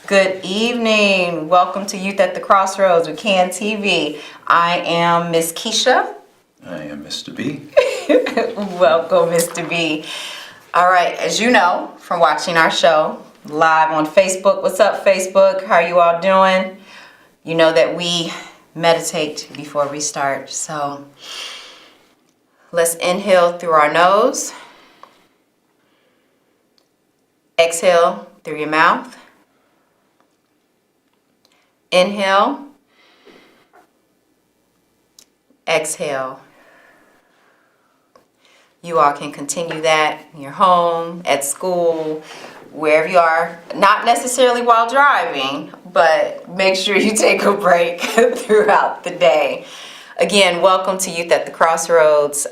Good evening. Welcome to Youth at the Crossroads with CAN TV. I am Miss Keisha. I am Mr. B. Welcome, Mr. B. All right, as you know from watching our show live on Facebook. What's up, Facebook? How are you all doing? You know that we meditate before we start. So let's inhale through our nose. Exhale through your mouth. Inhale. Exhale. You all can continue that in your home, at school, wherever you are. Not necessarily while driving, but make sure you take a break throughout the day. Again, welcome to Youth at the Crossroads.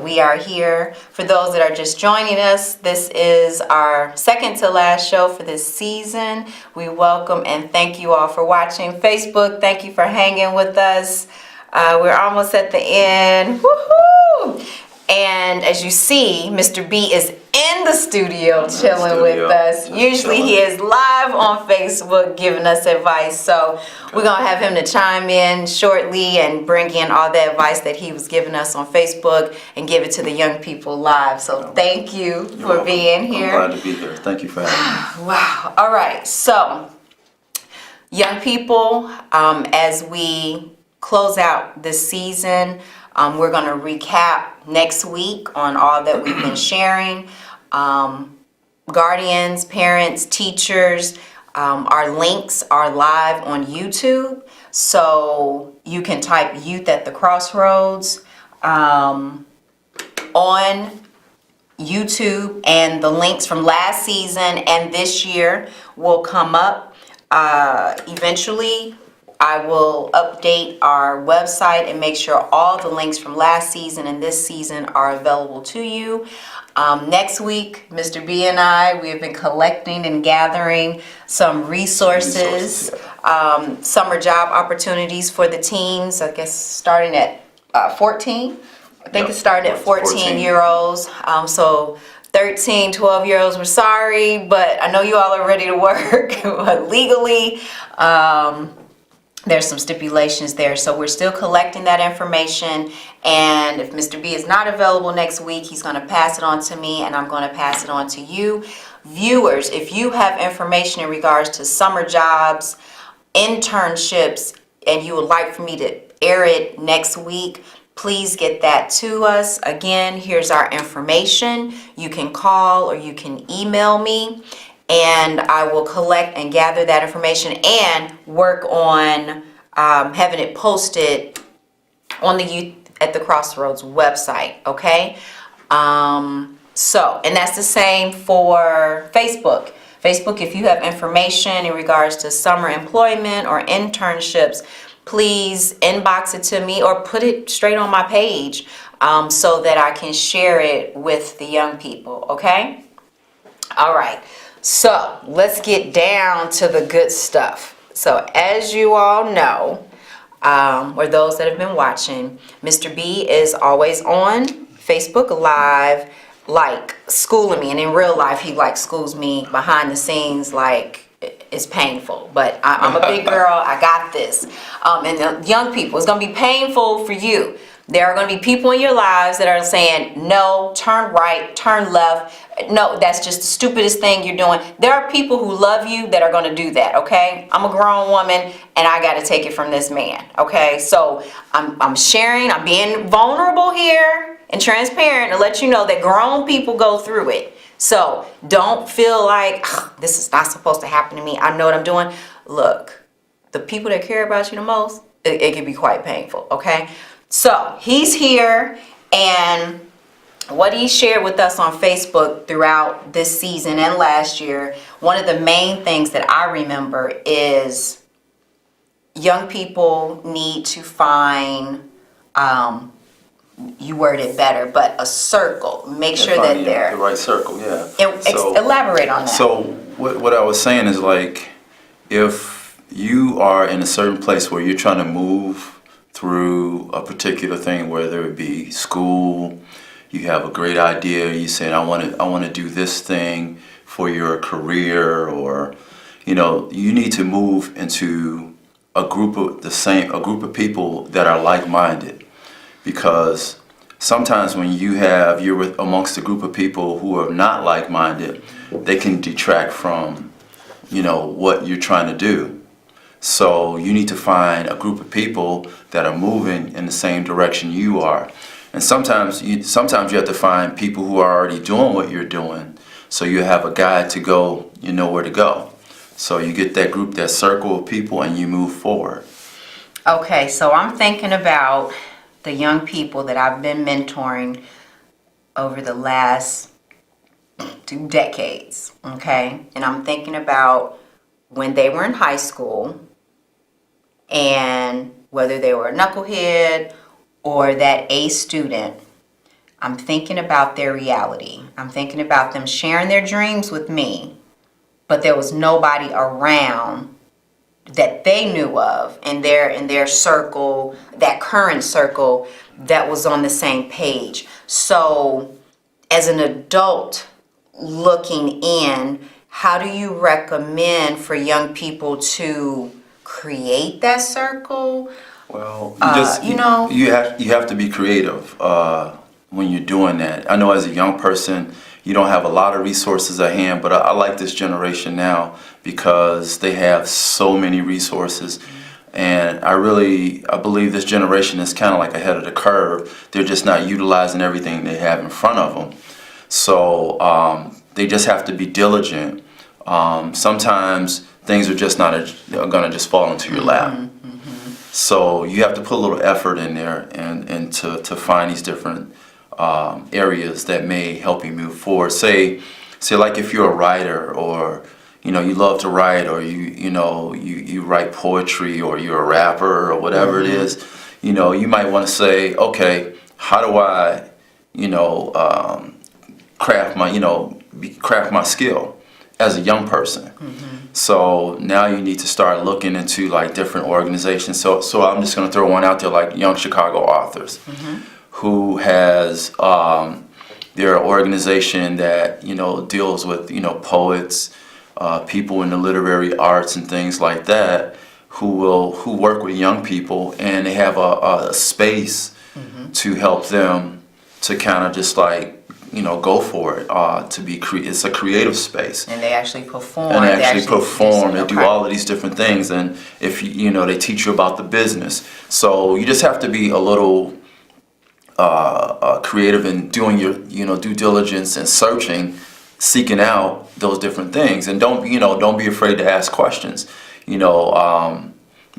We are here. For those that are just joining us, this is our second to last show for this season. We welcome and thank you all for watching. Facebook, thank you for hanging with us. We're almost at the end. Woohoo! And as you see, Mr. B is in the studio chilling with us. Usually he is live on Facebook giving us advice. So we're going to have him to chime in shortly and bring in all the advice that he was giving us on Facebook and give it to the young people live. So thank you for being here. I'm glad to be here. Thank you for having me. Wow. All right. So young people, as we close out this season, we're going to recap next week on all that we've been sharing. Guardians, parents, teachers, our links are live on YouTube. So you can type Youth at the Crossroads on YouTube, and the links from last season and this year will come up eventually. I will update our website and make sure all the links from last season and this season are available to you. Next week, Mr. B and we have been collecting and gathering some resources, summer job opportunities for the teens, I guess starting at 14. I think it's starting at 14-year-olds. So 13, 12-year-olds, we're sorry, but I know you all are ready to work but legally. There's some stipulations there, so we're still collecting that information, and if Mr. B is not available next week, he's going to pass it on to me, and I'm going to pass it on to you. Viewers, if you have information in regards to summer jobs, internships, and you would like for me to air it next week, please get that to us. Again, here's our information. You can call or you can email me, and I will collect and gather that information and work on having it posted on the Youth at the Crossroads website, okay? And that's the same for Facebook. Facebook, if you have information in regards to summer employment or internships, please inbox it to me or put it straight on my page so that I can share it with the young people, okay? All right. So let's get down to the good stuff. So as you all know, or those that have been watching, Mr. B is always on Facebook Live, like schooling me. And in real life, he like schools me behind the scenes, like it's painful. But I'm a big girl. I got this. And the young people, it's going to be painful for you. There are going to be people in your lives that are saying, no, turn right, turn left. No, that's just the stupidest thing you're doing. There are people who love you that are going to do that, okay? I'm a grown woman, and I got to take it from this man, okay? So I'm sharing, I'm being vulnerable here and transparent to let you know that grown people go through it. So don't feel like, this is not supposed to happen to me. I know what I'm doing. Look, the people that care about you the most, it can be quite painful, okay? So he's here, and what he shared with us on Facebook throughout this season and last year, one of the main things that I remember is young people need to find, you word it better, but a circle. Make sure that they're the right circle, yeah. Elaborate on that. So what I was saying is, like, if you are in a certain place where you're trying to move through a particular thing, whether it be school, you have a great idea, you saying I want to do this thing for your career, or You need to move into a group of people that are like-minded, because sometimes when you're with amongst a group of people who are not like-minded, they can detract from what you're trying to do. So you need to find a group of people that are moving in the same direction you are. And sometimes you have to find people who are already doing what you're doing, so you have a guide to go, you know where to go. So you get that group, that circle of people, and you move forward. Okay, so I'm thinking about the young people that I've been mentoring over the last 2 decades, okay? And I'm thinking about when they were in high school, and whether they were a knucklehead or that A student, I'm thinking about their reality. I'm thinking about them sharing their dreams with me, but there was nobody around that they knew of in their circle, that current circle, that was on the same page. So as an adult looking in, how do you recommend for young people to create that circle? Well, you have to be creative when you're doing that. I know as a young person, you don't have a lot of resources at hand, but I like this generation now because they have so many resources. And I believe this generation is kind of like ahead of the curve. They're just not utilizing everything they have in front of them. So they just have to be diligent. Sometimes things are just not going to just fall into your lap. So you have to put a little effort in there and to find these different areas that may help you move forward. Say like if you're a writer, or you love to write, or you write poetry, or you're a rapper, or whatever it is, you might want to say, okay, how do I craft my skill as a young person. So now you need to start looking into like different organizations. So I'm just going to throw one out there, like Young Chicago Authors, who has their organization that deals with poets, people in the literary arts and things like that, who work with young people, and they have a space to help them to kind of just like go for it. It's a creative space, and they actually perform. They do all of these different things, and if they teach you about the business. So you just have to be a little creative in doing your due diligence and seeking out those different things, and don't be afraid to ask questions. You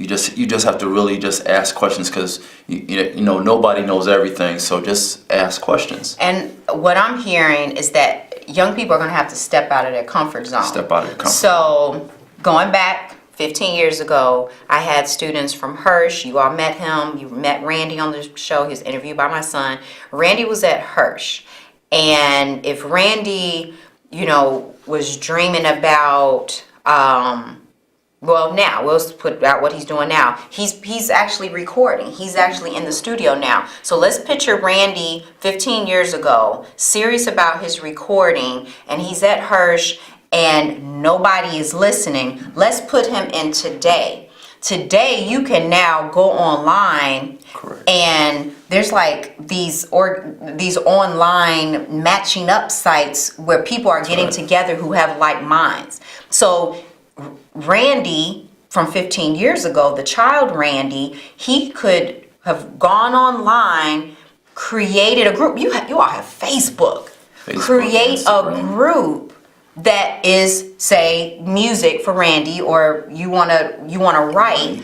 just have to really just ask questions, because nobody knows everything, so just ask questions. And what I'm hearing is that young people are going to have to step out of their comfort zone. So going back 15 years ago, I had students from Hirsch. You all met him. You met Randy on the show. He was interviewed by my son. Randy was at Hirsch. And if Randy, was dreaming about now we'll put out what he's doing now. He's actually recording. He's actually in the studio now. So let's picture Randy 15 years ago, serious about his recording, and he's at Hirsch and nobody is listening. Let's put him in today. Today you can now go online. Correct. And there's like these online matching up sites where people are getting together who have like minds. So Randy from 15 years ago, the child Randy, he could have gone online, created a group. You all have Facebook. Create a group that is, say, music for Randy, or you wanna write.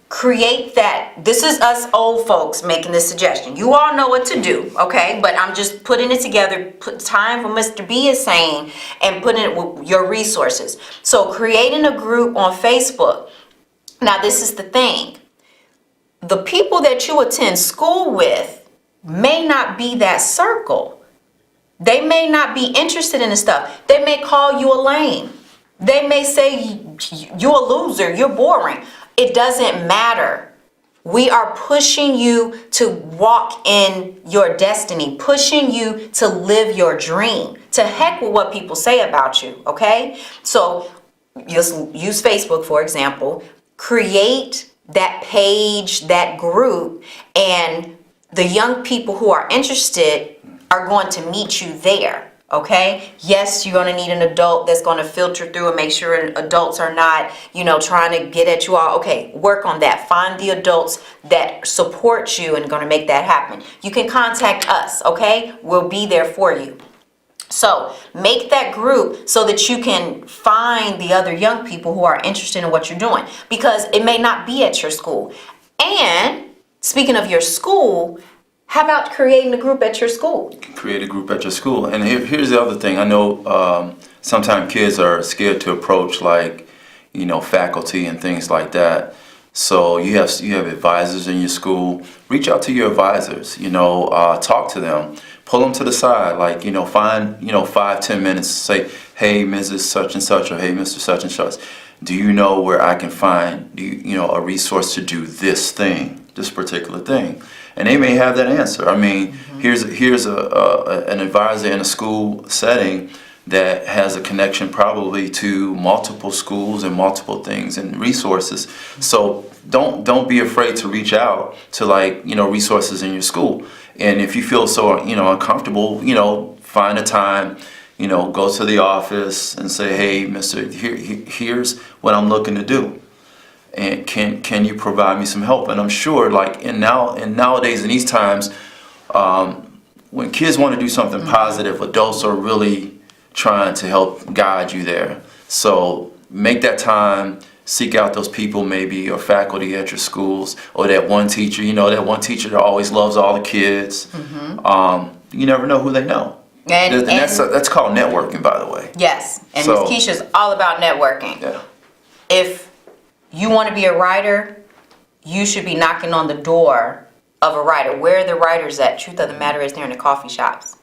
Create that. This is us old folks making this suggestion. You all know what to do, okay? But I'm just putting it together. Put time for Mr. B is saying, and putting it with your resources. So creating a group on Facebook. Now this is the thing. The people that you attend school with may not be that circle. They may not be interested in the stuff. They may call you a lame. They may say you're a loser, you're boring. It doesn't matter. We are pushing you to walk in your destiny, pushing you to live your dream. To heck with what people say about you, okay? So Just use Facebook, for example, create that page, that group, and the young people who are interested are going to meet you there. Okay. Yes, you're going to need an adult that's going to filter through and make sure adults are not, trying to get at you all. Okay. Work on that. Find the adults that support you and going to make that happen. You can contact us. Okay. We'll be there for you. So make that group so that you can find the other young people who are interested in what you're doing, because it may not be at your school. And speaking of your school, how about creating a group at your school? Create a group at your school. And here's the other thing. I know sometimes kids are scared to approach, like, faculty and things like that. So you have advisors in your school. Reach out to your advisors. Talk to them. Pull them to the side. Like, find 5-10 minutes. Say, hey, Mrs. Such and Such, or hey, Mr. Such and Such. Do you know where I can find a resource to do this thing, this particular thing? And they may have that answer. I mean, here's an advisor in a school setting that has a connection probably to multiple schools and multiple things and resources. So don't be afraid to reach out to resources in your school. And if you feel so uncomfortable, find a time, go to the office and say, hey, Mister, here's what I'm looking to do. And can you provide me some help? And I'm sure, nowadays in these times, when kids want to do something positive, adults are really trying to help guide you there. So make that time. Seek out those people, maybe, or faculty at your schools, or that one teacher. That one teacher that always loves all the kids. You never know who they know. And that's called networking, by the way. Yes, and Ms. Keisha's all about networking. Yeah. If you want to be a writer, you should be knocking on the door of a writer. Where are the writers at? Truth of the matter is, they're in the coffee shops.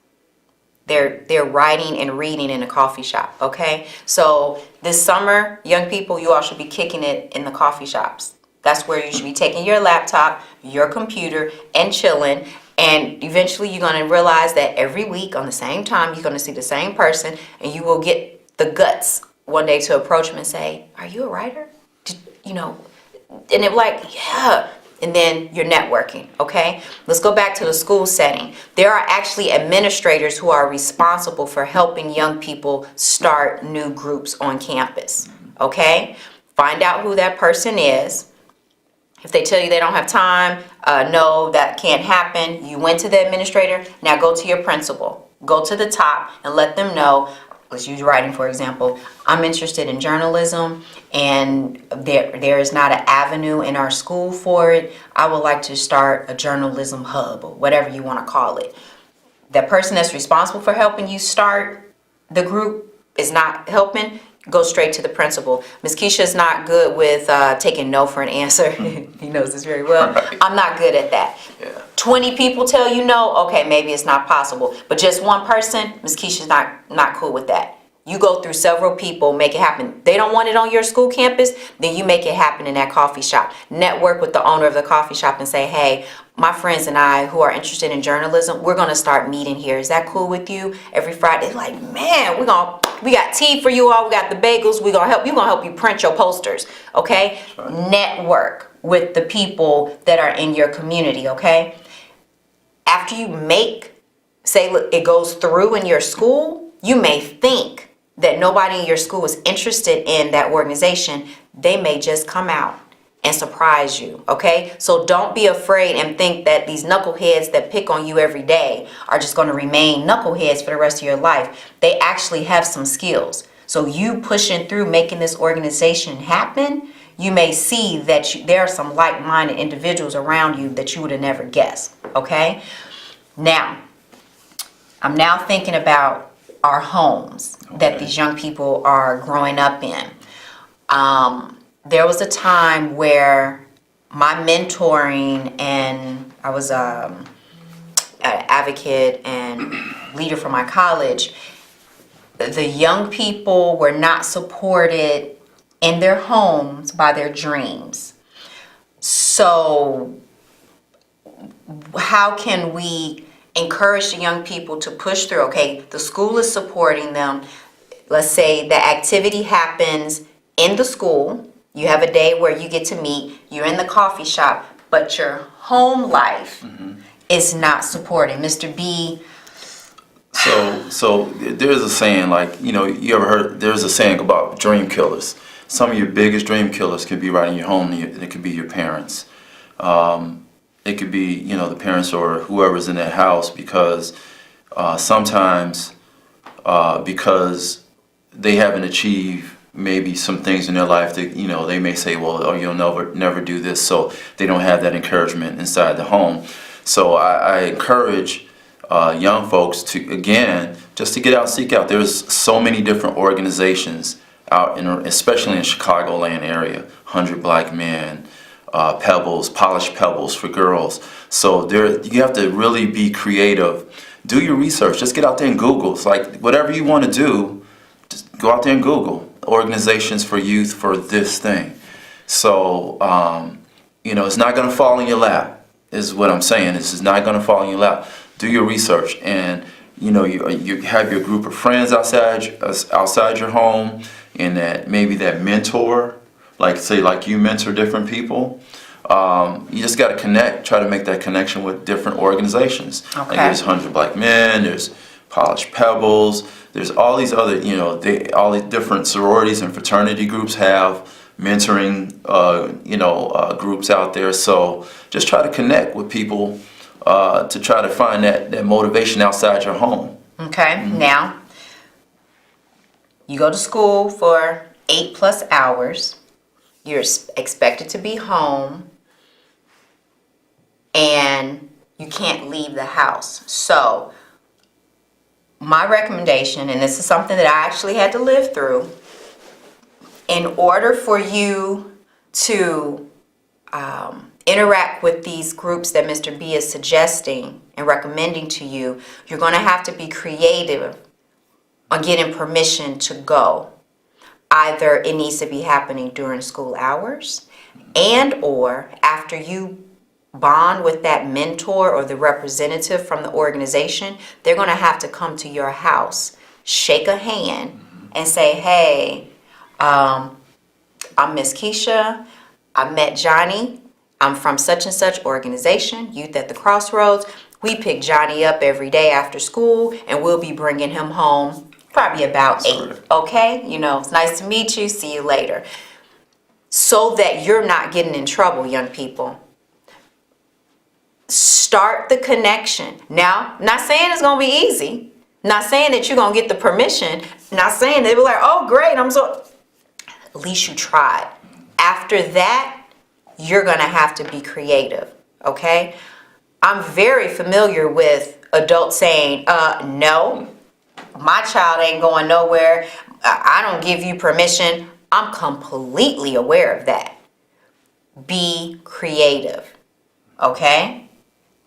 They're writing and reading in a coffee shop, okay? So this summer, young people, you all should be kicking it in the coffee shops. That's where you should be taking your laptop, your computer, and chilling. And eventually you're going to realize that every week on the same time, you're going to see the same person, and you will get the guts one day to approach them and say, are you a writer? And they're like, yeah. And then you're networking, okay? Let's go back to the school setting. There are actually administrators who are responsible for helping young people start new groups on campus, okay? Find out who that person is. If they tell you they don't have time, no, that can't happen. You went to the administrator, now go to your principal. Go to the top and let them know. Let's use writing, for example. I'm interested in journalism, and there is not an avenue in our school for it. I would like to start a journalism hub, or whatever you want to call it. The person that's responsible for helping you start the group is not helping, go straight to the principal. Ms. Keisha is not good with taking no for an answer. He knows this very well. Right. I'm not good at that. Yeah. 20 people tell you no, okay, maybe it's not possible. But just one person, Ms. Keisha's not cool with that. You go through several people, make it happen. They don't want it on your school campus, then you make it happen in that coffee shop. Network with the owner of the coffee shop and say, hey, my friends and I who are interested in journalism, we're going to start meeting here. Is that cool with you? Every Friday, like, man, we got tea for you all. We got the bagels. We're going to help you print your posters, okay? Right. Network with the people that are in your community, okay? After you say it goes through in your school, you may think that nobody in your school is interested in that organization. They may just come out and surprise you, okay? So don't be afraid and think that these knuckleheads that pick on you every day are just going to remain knuckleheads for the rest of your life. They actually have some skills. So you pushing through making this organization happen, you may see that there are some like-minded individuals around you that you would have never guessed, okay? Now, I'm now thinking about our homes that these young people are growing up in. There was a time where my mentoring, and I was an advocate and leader for my college, the young people were not supported in their homes by their dreams. So how can we encourage the young people to push through? Okay, the school is supporting them. Let's say the activity happens in the school, you have a day where you get to meet, you're in the coffee shop, but your home life is not supporting. Mr. B. So there's a saying, like, you ever heard, there's a saying about dream killers. Some of your biggest dream killers could be right in your home. It could be your parents. It could be, the parents or whoever's in that house, because sometimes because they haven't achieved maybe some things in their life that, they may say, well, oh, you'll never do this. So they don't have that encouragement inside the home. So I encourage young folks to, again, just to get out, seek out. There's so many different organizations out, especially in Chicagoland area, 100 Black Men, Pebbles, Polished Pebbles for girls. So you have to really be creative. Do your research. Just get out there and Google. It's like whatever you want to do, just go out there and Google organizations for youth for this thing. So, it's not going to fall in your lap, is what I'm saying. This is not going to fall in your lap. Do your research, and you have your group of friends outside your home, and that maybe that mentor, like you mentor different people. You just got to connect, try to make that connection with different organizations. Okay. Like there's 100 Black Men, there's Polished Pebbles, there's all these other, all these different sororities and fraternity groups have mentoring, groups out there. So just try to connect with people to try to find that motivation outside your home. Okay, now, you go to school for 8+ hours. You're expected to be home, and you can't leave the house. So, my recommendation, and this is something that I actually had to live through, in order for you to interact with these groups that Mr. B is suggesting and recommending to you, you're going to have to be creative on getting permission to go. Either it needs to be happening during school hours, and or after you bond with that mentor or the representative from the organization, they're going to have to come to your house, shake a hand, and say, hey, I'm Miss Keisha. I met Johnny. I'm from such and such organization, Youth at the Crossroads. We pick Johnny up every day after school, and we'll be bringing him home probably about 8, okay? It's nice to meet you. See you later. So that you're not getting in trouble, young people. Start the connection. Now, not saying it's going to be easy. Not saying that you're going to get the permission. Not saying they were like, oh, great, at least you tried. After that, you're going to have to be creative, okay? I'm very familiar with adults saying, no, my child ain't going nowhere. I don't give you permission. I'm completely aware of that. Be creative, okay?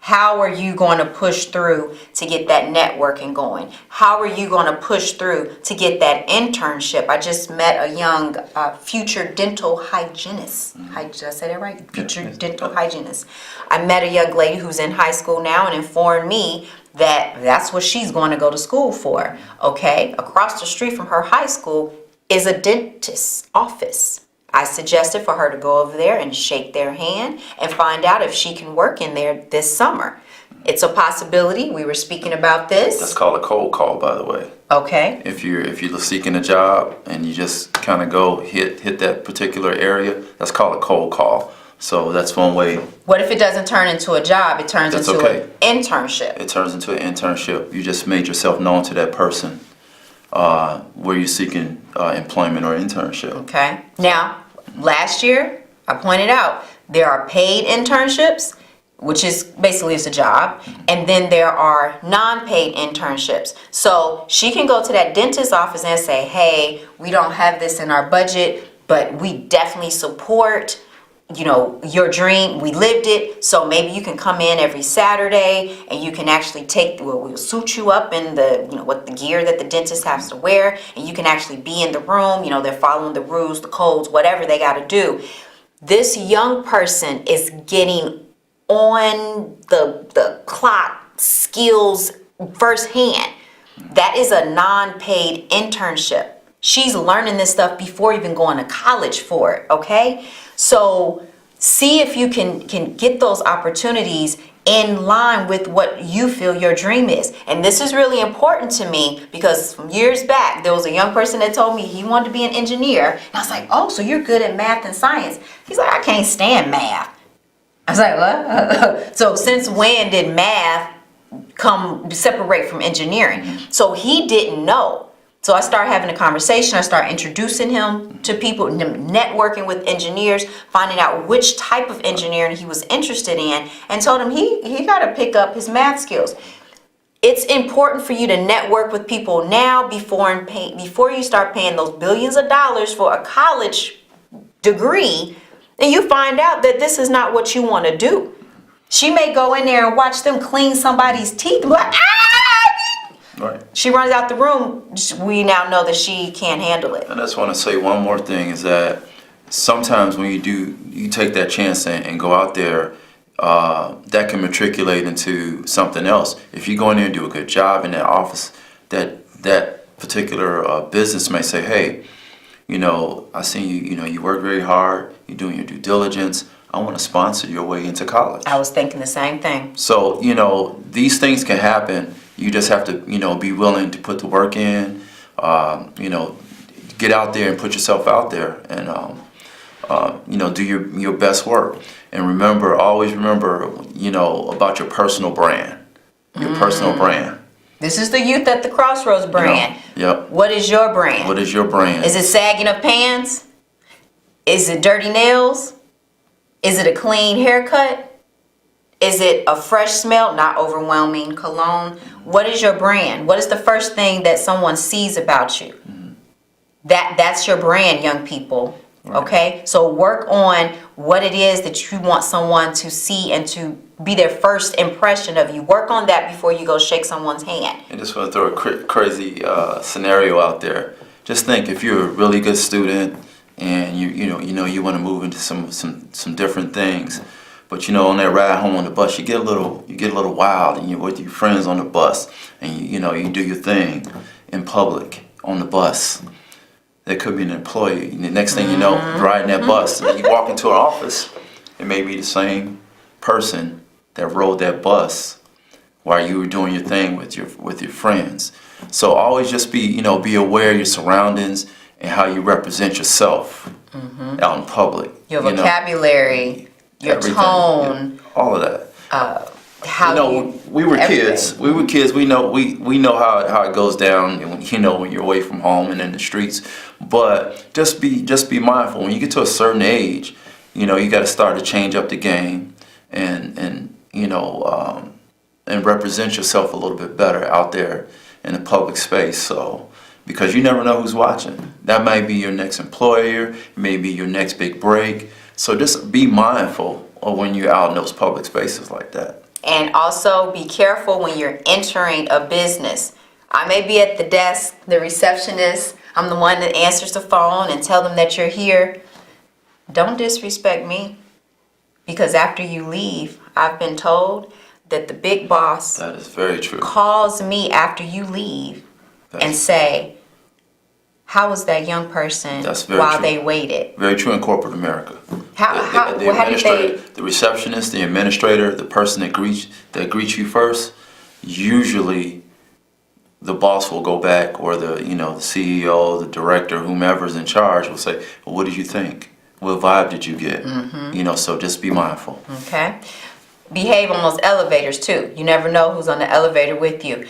How are you going to push through to get that networking going? How are you going to push through to get that internship? I just met a young future dental hygienist. Did I say that right? Future dental hygienist. I met a young lady who's in high school now and informed me that that's what she's going to go to school for. Okay? Across the street from her high school is a dentist's office. I suggested for her to go over there and shake their hand and find out if she can work in there this summer. It's a possibility. We were speaking about this. That's called a cold call, by the way. Okay. If you're seeking a job and you just kind of go hit that particular area, that's called a cold call. So that's one way. What if it doesn't turn into a job? It turns That's into okay. an internship. It turns into an internship. You just made yourself known to that person where you're seeking employment or internship. Okay. Now, last year, I pointed out there are paid internships, which is basically it's a job, and then there are non-paid internships. So she can go to that dentist's office and say, hey, we don't have this in our budget, but we definitely support your dream. We lived it, so maybe you can come in every Saturday and you can actually we'll suit you up in what the gear that the dentist has to wear, and you can actually be in the room. They're following the rules, the codes, whatever they got to do. This young person is getting on the clock skills firsthand. That is a non-paid internship. She's learning this stuff before even going to college for it, okay? So see if you can get those opportunities in line with what you feel your dream is. And this is really important to me because from years back, there was a young person that told me he wanted to be an engineer. And I was like, oh, so you're good at math and science. He's like, I can't stand math. I was like, what? So since when did math separate from engineering? So he didn't know. So I started having a conversation. I started introducing him to people, networking with engineers, finding out which type of engineering he was interested in, and told him he got to pick up his math skills. It's important for you to network with people now before you start paying those billions of dollars for a college degree, and you find out that this is not what you want to do. She may go in there and watch them clean somebody's teeth and be like, ah! Right. She runs out the room. We now know that she can't handle it. And I just want to say one more thing is that sometimes when you take that chance and go out there, that can matriculate into something else. If you go in there and do a good job in that office, that particular business may say, hey, I see you work very hard, you're doing your due diligence, I want to sponsor your way into college. I was thinking the same thing. So, these things can happen. You just have to, be willing to put the work in, get out there and put yourself out there and, do your best work. And always remember, about your personal brand, your personal brand. This is the Youth at the Crossroads brand. Yep. What is your brand? What is your brand? Is it sagging of pants? Is it dirty nails? Is it a clean haircut? Is it a fresh smell, not overwhelming cologne? What is your brand? What is the first thing that someone sees about you? Mm-hmm. That's your brand, young people. Right. Okay? So work on what it is that you want someone to see and to be their first impression of you. Work on that before you go shake someone's hand. I just want to throw a crazy scenario out there. Just think if you're a really good student and you want to move into some different things. But on that ride home on the bus, you get a little wild, and you're with your friends on the bus, and you do your thing in public on the bus. There could be an employee, and the next thing you know, you're riding that bus, and you walk into an office, it may be the same person that rode that bus while you were doing your thing with your friends. So always just be aware of your surroundings and how you represent yourself out in public. Your vocabulary. Your everything, tone, all of that. How we were kids. We were kids. We know how it goes down. When you're away from home and in the streets. But just be mindful. When you get to a certain age, you got to start to change up the game and represent yourself a little bit better out there in the public space. So. Because you never know who's watching. That might be your next employer, maybe your next big break. So just be mindful of when you're out in those public spaces like that. And also be careful when you're entering a business. I may be at the desk, the receptionist. I'm the one that answers the phone and tell them that you're here. Don't disrespect me. Because after you leave, I've been told that the big boss that is very true. Calls me after you leave and say, how was that young person while true. They waited? Very true in corporate America. The receptionist, the administrator, the person that greets you first, usually the boss will go back, or the CEO, the director, whomever's in charge will say, well, what did you think? What vibe did you get? So just be mindful. Okay. Behave on those elevators too. You never know who's on the elevator with you.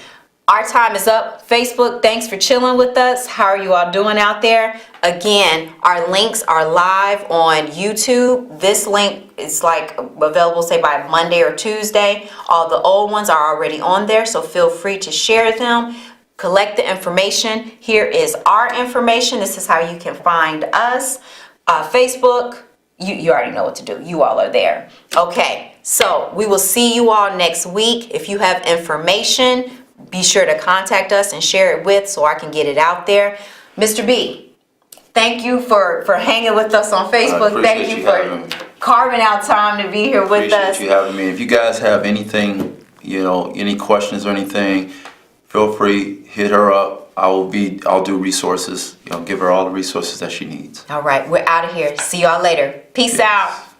Our time is up. Facebook, thanks for chilling with us. How are you all doing out there? Again, our links are live on YouTube. This link is available, say, by Monday or Tuesday. All the old ones are already on there, so feel free to share them. Collect the information. Here is our information. This is how you can find us. Facebook, you already know what to do. You all are there. Okay, so we will see you all next week. If you have information, be sure to contact us and share it so I can get it out there. Mr. B, thank you for hanging with us on Facebook. Thank you for carving out time to be here with us. Appreciate you having me. If you guys have anything, any questions or anything, feel free, hit her up. I'll do resources. Give her all the resources that she needs. All right, we're out of here. See y'all later. Peace out.